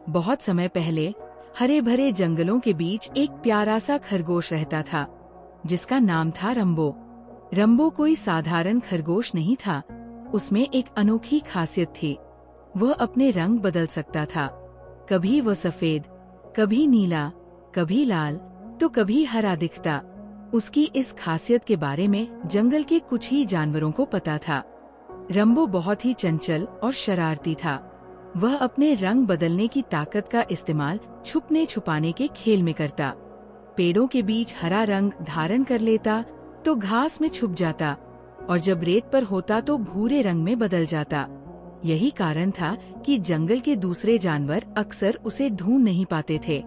बहुत समय पहले हरे भरे जंगलों के बीच एक प्यारा सा खरगोश रहता था, जिसका नाम था रंबो। रंबो कोई साधारण खरगोश नहीं था, उसमें एक अनोखी खासियत थी। वह अपने रंग बदल सकता था। कभी वह सफेद, कभी नीला, कभी लाल, तो कभी हरा दिखता। उसकी इस खासियत के बारे में जंगल के कुछ ही जानवरों को पता था। रंबो बहुत ही चंचल और शरारती था। वह अपने रंग बदलने की ताकत का इस्तेमाल छुपने छुपाने के खेल में करता। पेड़ों के बीच हरा रंग धारण कर लेता तो घास में छुप जाता, और जब रेत पर होता तो भूरे रंग में बदल जाता। यही कारण था कि जंगल के दूसरे जानवर अक्सर उसे ढूंढ नहीं पाते थे।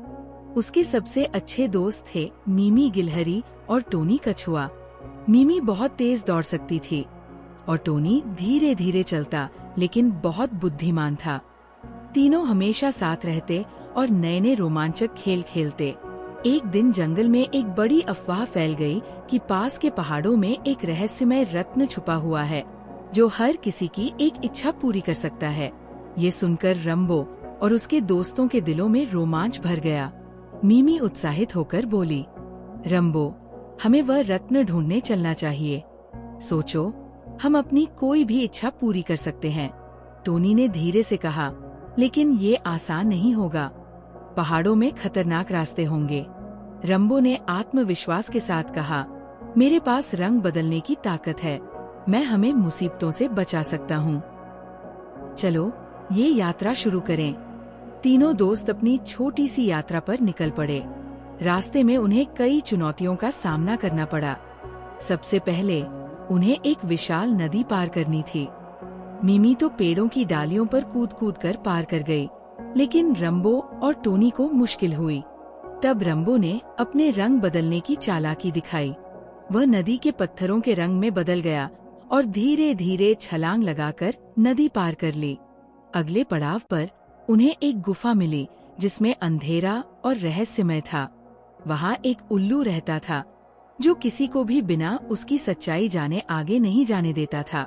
उसके सबसे अच्छे दोस्त थे मीमी गिलहरी और टोनी कछुआ। मीमी बहुत तेज दौड़ सकती थी और टोनी धीरे धीरे चलता, लेकिन बहुत बुद्धिमान था। तीनों हमेशा साथ रहते और नए नए रोमांचक खेल खेलते। एक दिन जंगल में एक बड़ी अफवाह फैल गई कि पास के पहाड़ों में एक रहस्यमय रत्न छुपा हुआ है, जो हर किसी की एक इच्छा पूरी कर सकता है। ये सुनकर रंबो और उसके दोस्तों के दिलों में रोमांच भर गया। मीमी उत्साहित होकर बोली, रंबो, हमें वह रत्न ढूंढने चलना चाहिए। सोचो, हम अपनी कोई भी इच्छा पूरी कर सकते हैं। टोनी ने धीरे से कहा, लेकिन ये आसान नहीं होगा। पहाड़ों में खतरनाक रास्ते होंगे। रंबो ने आत्मविश्वास के साथ कहा, मेरे पास रंग बदलने की ताकत है, मैं हमें मुसीबतों से बचा सकता हूँ। चलो, ये यात्रा शुरू करें। तीनों दोस्त अपनी छोटी सी यात्रा पर निकल पड़े। रास्ते में उन्हें कई चुनौतियों का सामना करना पड़ा। सबसे पहले उन्हें एक विशाल नदी पार करनी थी। मिमी तो पेड़ों की डालियों पर कूद कूद कर पार कर गई, लेकिन रंबो और टोनी को मुश्किल हुई। तब रंबो ने अपने रंग बदलने की चालाकी दिखाई। वह नदी के पत्थरों के रंग में बदल गया और धीरे धीरे छलांग लगाकर नदी पार कर ली। अगले पड़ाव पर उन्हें एक गुफा मिली, जिसमें अंधेरा और रहस्यमय था। वहाँ एक उल्लू रहता था, जो किसी को भी बिना उसकी सच्चाई जाने आगे नहीं जाने देता था।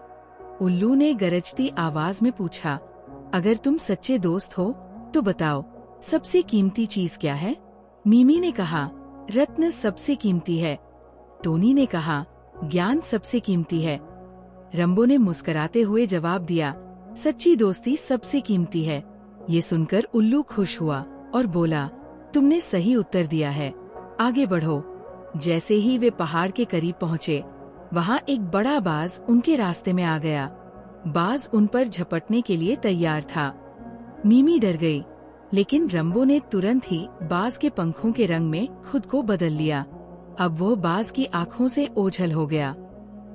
उल्लू ने गरजती आवाज में पूछा, अगर तुम सच्चे दोस्त हो तो बताओ, सबसे कीमती चीज क्या है? मिमी ने कहा, रत्न सबसे कीमती है। टोनी ने कहा, ज्ञान सबसे कीमती है। रंबो ने मुस्कुराते हुए जवाब दिया, सच्ची दोस्ती सबसे कीमती है। ये सुनकर उल्लू खुश हुआ और बोला, तुमने सही उत्तर दिया है, आगे बढ़ो। जैसे ही वे पहाड़ के करीब पहुँचे, वहाँ एक बड़ा बाज उनके रास्ते में आ गया। बाज उन पर झपटने के लिए तैयार था। मिमी डर गई, लेकिन रंबो ने तुरंत ही बाज के पंखों के रंग में खुद को बदल लिया। अब वो बाज की आंखों से ओझल हो गया।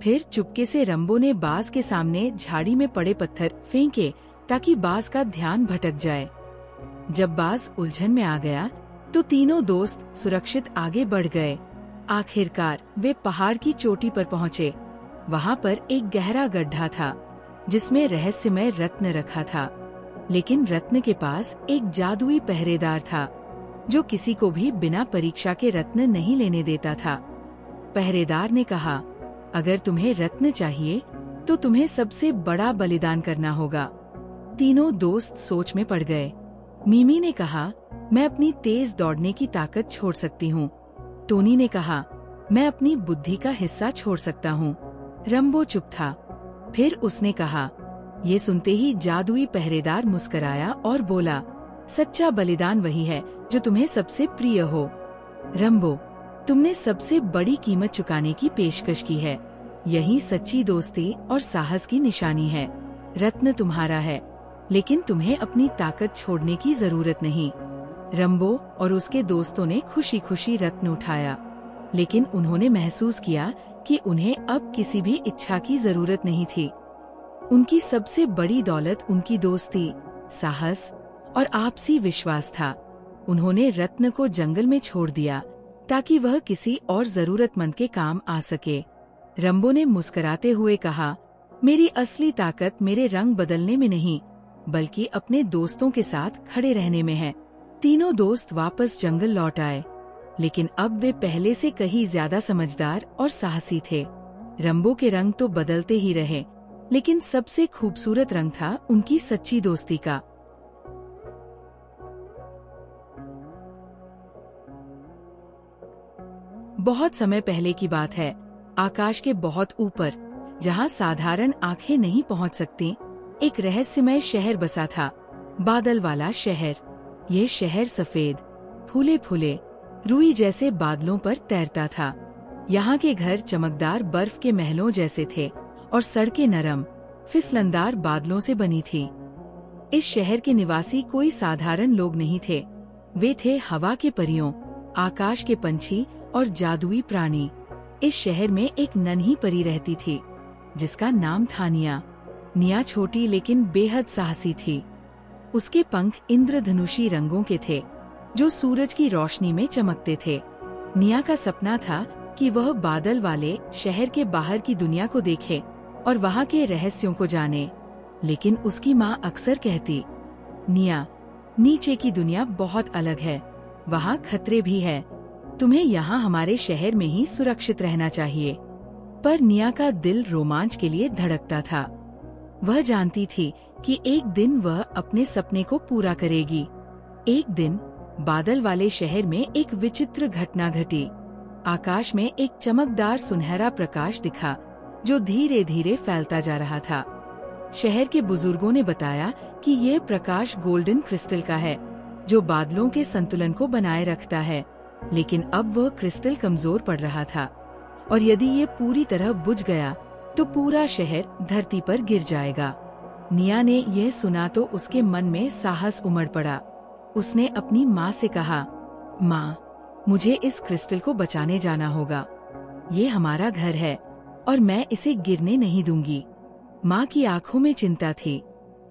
फिर चुपके से रंबो ने बाज के सामने झाड़ी में पड़े पत्थर फेंके, ताकि बाज का ध्यान भटक जाए। जब बाज उलझन में आ गया तो तीनों दोस्त सुरक्षित आगे बढ़ गए। आखिरकार वे पहाड़ की चोटी पर पहुँचे। वहाँ पर एक गहरा गड्ढा था, जिसमें रहस्यमय रत्न रखा था। लेकिन रत्न के पास एक जादुई पहरेदार था, जो किसी को भी बिना परीक्षा के रत्न नहीं लेने देता था। पहरेदार ने कहा, अगर तुम्हें रत्न चाहिए तो तुम्हें सबसे बड़ा बलिदान करना होगा। तीनों दोस्त सोच में पड़ गए। मिमी ने कहा, मैं अपनी तेज दौड़ने की ताकत छोड़ सकती हूँ। टोनी ने कहा, मैं अपनी बुद्धि का हिस्सा छोड़ सकता हूँ। रंबो चुप था। फिर उसने कहा, ये सुनते ही जादुई पहरेदार मुस्कुराया और बोला, सच्चा बलिदान वही है जो तुम्हें सबसे प्रिय हो। रंबो, तुमने सबसे बड़ी कीमत चुकाने की पेशकश की है। यही सच्ची दोस्ती और साहस की निशानी है। रत्न तुम्हारा है, लेकिन तुम्हें अपनी ताकत छोड़ने की जरूरत नहीं। रंबो और उसके दोस्तों ने खुशी खुशी रत्न उठाया, लेकिन उन्होंने महसूस किया कि उन्हें अब किसी भी इच्छा की जरूरत नहीं थी। उनकी सबसे बड़ी दौलत उनकी दोस्ती, साहस और आपसी विश्वास था। उन्होंने रत्न को जंगल में छोड़ दिया, ताकि वह किसी और जरूरतमंद के काम आ सके। रंबो ने मुस्कुराते हुए कहा, मेरी असली ताकत मेरे रंग बदलने में नहीं, बल्कि अपने दोस्तों के साथ खड़े रहने में है। तीनों दोस्त वापस जंगल लौट आए, लेकिन अब वे पहले से कहीं ज्यादा समझदार और साहसी थे। रंबो के रंग तो बदलते ही रहे, लेकिन सबसे खूबसूरत रंग था उनकी सच्ची दोस्ती का। बहुत समय पहले की बात है। आकाश के बहुत ऊपर, जहाँ साधारण आंखें नहीं पहुँच सकती, एक रहस्यमय शहर बसा था। बादल वाला शहर। ये शहर सफेद, फूले फूले, रुई जैसे बादलों पर तैरता था। यहाँ के घर चमकदार बर्फ के महलों जैसे थे और सड़कें नरम, फिसलनदार बादलों से बनी थी। इस शहर के निवासी कोई साधारण लोग नहीं थे। वे थे हवा के परियों, आकाश के पंछी और जादुई प्राणी। इस शहर में एक नन्ही परी रहती थी, जिसका नाम था निया। निया छोटी लेकिन बेहद साहसी थी। उसके पंख इंद्रधनुषी रंगों के थे, जो सूरज की रोशनी में चमकते थे। निया का सपना था कि वह बादल वाले शहर के बाहर की दुनिया को देखे और वहाँ के रहस्यों को जाने। लेकिन उसकी माँ अक्सर कहती, निया, नीचे की दुनिया बहुत अलग है, वहाँ खतरे भी है। तुम्हें यहाँ हमारे शहर में ही सुरक्षित रहना चाहिए। पर निया का दिल रोमांच के लिए धड़कता था। वह जानती थी कि एक दिन वह अपने सपने को पूरा करेगी। एक दिन बादल वाले शहर में एक विचित्र घटना घटी। आकाश में एक चमकदार सुनहरा प्रकाश दिखा, जो धीरे धीरे फैलता जा रहा था। शहर के बुजुर्गों ने बताया कि यह प्रकाश गोल्डन क्रिस्टल का है, जो बादलों के संतुलन को बनाए रखता है। लेकिन अब वह क्रिस्टल कमजोर पड़ रहा था, और यदि ये पूरी तरह बुझ गया तो पूरा शहर धरती पर गिर जाएगा। निया ने यह सुना तो उसके मन में साहस उमड़ पड़ा। उसने अपनी माँ से कहा, माँ, मुझे इस क्रिस्टल को बचाने जाना होगा। ये हमारा घर है और मैं इसे गिरने नहीं दूंगी। माँ की आंखों में चिंता थी,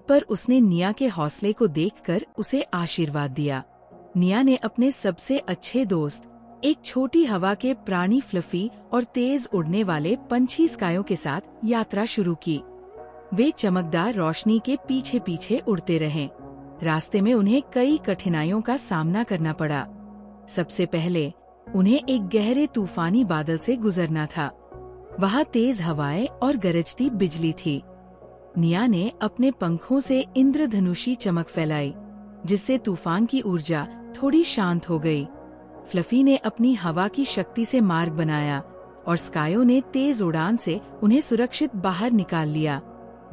पर उसने निया के हौसले को देखकर उसे आशीर्वाद दिया। निया ने अपने सबसे अच्छे दोस्त, एक छोटी हवा के प्राणी फ्लफी और तेज उड़ने वाले पंछी स्कायों के साथ यात्रा शुरू की। वे चमकदार रोशनी के पीछे पीछे उड़ते रहे। रास्ते में उन्हें कई कठिनाइयों का सामना करना पड़ा। सबसे पहले उन्हें एक गहरे तूफानी बादल से गुजरना था। वहाँ तेज हवाएं और गरजती बिजली थी। निया ने अपने पंखों से इंद्रधनुषी चमक फैलाई, जिससे तूफान की ऊर्जा थोड़ी शांत हो गई। फ्लफी ने अपनी हवा की शक्ति से मार्ग बनाया और स्कायो ने तेज उड़ान से उन्हें सुरक्षित बाहर निकाल लिया।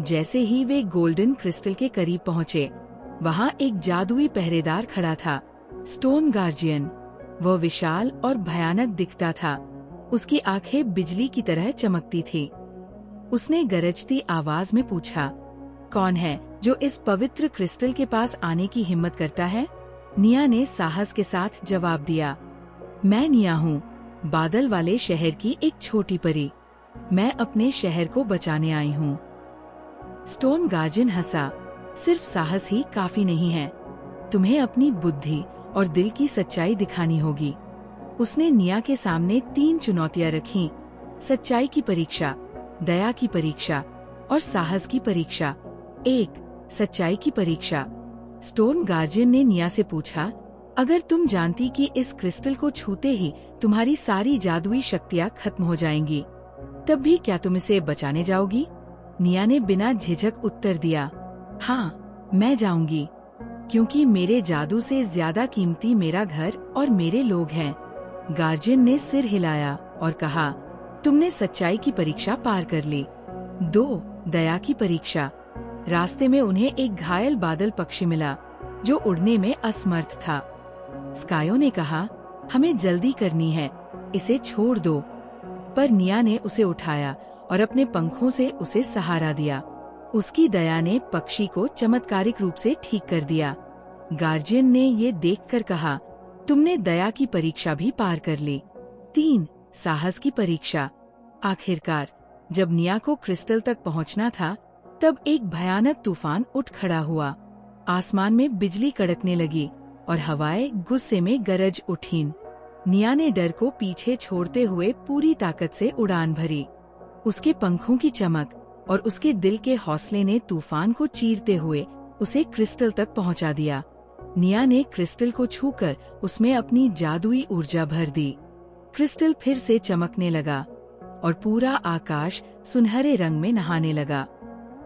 जैसे ही वे गोल्डन क्रिस्टल के करीब पहुँचे, वहाँ एक जादुई पहरेदार खड़ा था, स्टोन गार्जियन। वह विशाल और भयानक दिखता था। उसकी आंखें बिजली की तरह चमकती थी। उसने गरजती आवाज में पूछा, कौन है जो इस पवित्र क्रिस्टल के पास आने की हिम्मत करता है? निया ने साहस के साथ जवाब दिया, मैं निया हूँ, बादल वाले शहर की एक छोटी परी। मैं अपने शहर को बचाने आई हूँ। स्टोन गार्जियन हंसा, सिर्फ साहस ही काफी नहीं है, तुम्हें अपनी बुद्धि और दिल की सच्चाई दिखानी होगी। उसने निया के सामने 3 चुनौतियां रखीं, सच्चाई की परीक्षा, दया की परीक्षा और साहस की परीक्षा। 1. सच्चाई की परीक्षा। स्टोन गार्जियन ने निया से पूछा, अगर तुम जानती कि इस क्रिस्टल को छूते ही तुम्हारी सारी जादुई शक्तियाँ खत्म हो जाएंगी, तब भी क्या तुम इसे बचाने जाओगी? निया ने बिना झिझक उत्तर दिया, हाँ, मैं जाऊंगी, क्योंकि मेरे जादू से ज्यादा कीमती मेरा घर और मेरे लोग हैं। गार्जियन ने सिर हिलाया और कहा, तुमने सच्चाई की परीक्षा पार कर ली। 2. दया की परीक्षा। रास्ते में उन्हें एक घायल बादल पक्षी मिला, जो उड़ने में असमर्थ था। स्कायो ने कहा, हमें जल्दी करनी है, इसे छोड़ दो। पर निया ने उसे उठाया और अपने पंखों से उसे सहारा दिया। उसकी दया ने पक्षी को चमत्कारिक रूप से ठीक कर दिया। गार्जियन ने ये देखकर कहा, तुमने दया की परीक्षा भी पार कर ली। 3. साहस की परीक्षा। आखिरकार जब निया को क्रिस्टल तक पहुंचना था, तब एक भयानक तूफान उठ खड़ा हुआ। आसमान में बिजली कड़कने लगी और हवाएं गुस्से में गरज उठीं। निया ने डर को पीछे छोड़ते हुए पूरी ताकत से उड़ान भरी। उसके पंखों की चमक और उसके दिल के हौसले ने तूफान को चीरते हुए उसे क्रिस्टल तक पहुंचा दिया। निया ने क्रिस्टल को छूकर उसमें अपनी जादुई ऊर्जा भर दी। क्रिस्टल फिर से चमकने लगा और पूरा आकाश सुनहरे रंग में नहाने लगा।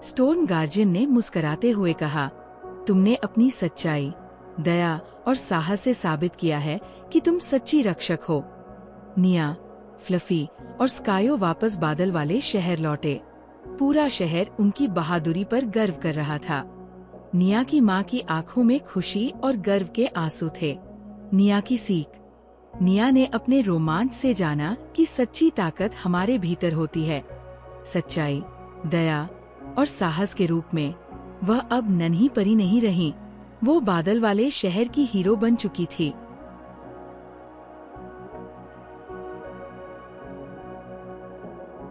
स्टोन गार्जियन ने मुस्कुराते हुए कहा, तुमने अपनी सच्चाई, दया और साहस से साबित किया है कि तुम सच्ची रक्षक हो। निया, फ्लफी और स्कायो वापस बादल वाले शहर लौटे। पूरा शहर उनकी बहादुरी पर गर्व कर रहा था। निया की माँ की आंखों में खुशी और गर्व के आंसू थे। निया की सीख। निया ने अपने रोमांच से जाना कि सच्ची ताकत हमारे भीतर होती है। सच्चाई, दया और साहस के रूप में वह अब नन्ही परी नहीं रही, वो बादल वाले शहर की हीरो बन चुकी थी।